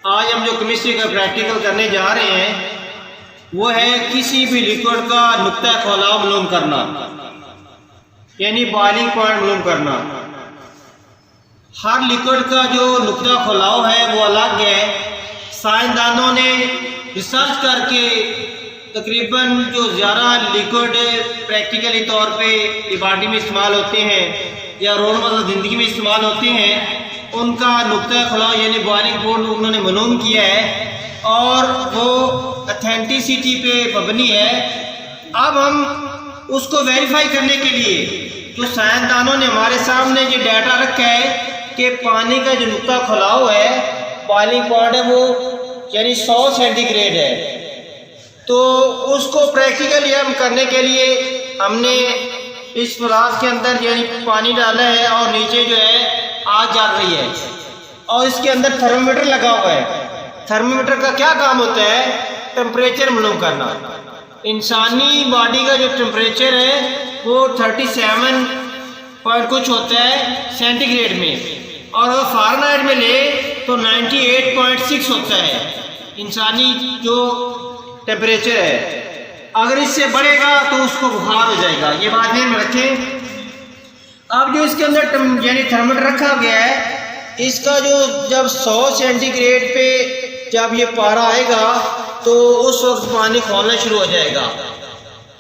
आज हम जो केमिस्ट्री का प्रैक्टिकल करने जा रहे हैं वो है किसी भी लिक्विड का नुक्ता खौलाव मालूम करना, यानी बॉइलिंग पॉइंट मालूम करना। हर लिक्विड का जो नुक्ता खौलाव है वो अलग है। साइंसदानों ने रिसर्च करके तकरीबन जो ज़्यादा लिक्विड प्रैक्टिकली तौर पे लेबॉरेटरी में इस्तेमाल होते हैं या रोज़मर्रा ज़िंदगी में इस्तेमाल होते हैं, उनका नुक्ता खुलाव यानी बॉइलिंग पॉइंट उन्होंने मालूम किया है और वो ऑथेंटिसिटी पे मबनी है। अब हम उसको वेरीफाई करने के लिए जो साइंसदानों ने हमारे सामने ये डाटा रखा है कि पानी का जो नुक्ता खुलाव है, बॉइलिंग पॉइंट है, वो यानी 100 सेंटीग्रेड है। तो उसको प्रैक्टिकली हम करने के लिए हमने इस फ्लास्क के अंदर यानी पानी डाला है और नीचे जो है आग जल रही है और इसके अंदर थर्मोमीटर लगा हुआ है। थर्मोमीटर का क्या काम होता है? टेम्परेचर मालूम करना। इंसानी बॉडी का जो टेम्परेचर है वो 37 पॉइंट कुछ होता है सेंटीग्रेड में, और वो फ़ारेनहाइट में ले तो 98.6 होता है इंसानी जो टेम्परेचर है। अगर इससे बढ़ेगा तो उसको बुखार हो जाएगा, ये बात ध्यान में रखें। अब जो इसके अंदर यानी थर्मोमीटर रखा गया है, इसका जो जब 100 सेंटीग्रेड पे जब ये पारा आएगा तो उस वक्त पानी खौलना शुरू हो जाएगा।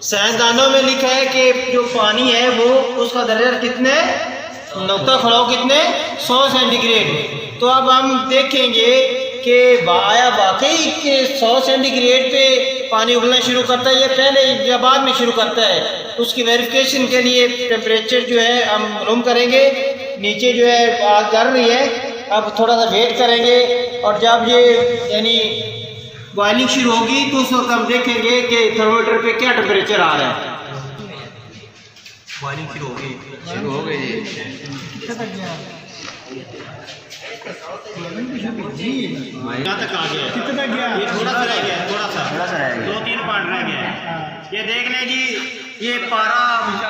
साइंसदानों में लिखा है कि जो पानी है वो उसका दर्जा कितने नुक्ता खुलाव कितने 100 सेंटीग्रेड। तो अब हम देखेंगे कि आया वाकई कि 100 सेंटीग्रेड पे पानी उबलना शुरू करता है या पहले या बाद में शुरू करता है। उसकी वेरिफिकेशन के लिए टेम्परेचर जो है हम मालूम करेंगे। नीचे जो है आग जल रही है, अब थोड़ा सा वेट करेंगे और जब ये यानी बॉइलिंग शुरू होगी तो उस वक्त हम देखेंगे कि थर्मोमीटर पे क्या टेम्परेचर आ रहा है। बॉइलिंग शुरू हो गई यहाँ तक आ गया। कितना गया? ये थोड़ा सा रह गया, थोड़ा सा 2-3 पॉइंट रह गया है। ये देख लें जी, ये पारा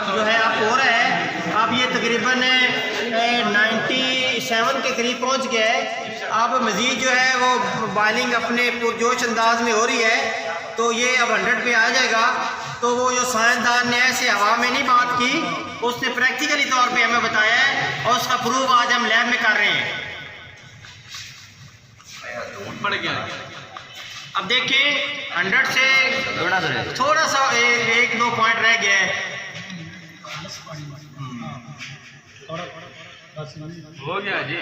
जो है अब हो रहा है। अब ये तकरीबन 97 के करीब पहुंच गया है। अब मज़ीद जो है वो बॉइलिंग अपने पुरजोश अंदाज में हो रही है, तो ये अब 100 पे आ जाएगा। तो वो जो साइंसदान ने ऐसे हवा में नहीं बात की, उसने प्रैक्टिकली तौर पे हमें बताया है और उसका प्रूफ आज हम लैब में कर रहे हैं। बढ़ गया। अब देखिए 100 से थोड़ा सा 1-2 पॉइंट रह गया है। हो गया जी।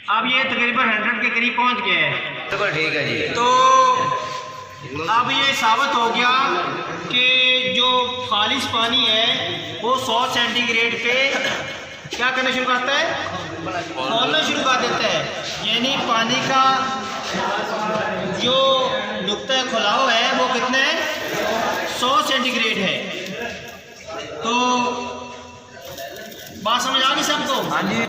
अब ये तकरीबन 100 के करीब पहुंच गया है। तो ठीक है जी। तो अब ये साबित हो गया कि जो खालिश पानी है वो 100 सेंटीग्रेड पे क्या करना शुरू करता है? खौलना शुरू कर देता है। यानी पानी का जो नुक्ता खुलाव है वो कितना है? 100 सेंटीग्रेड है। तो बात समझ आ गई सबको? हाँ जी।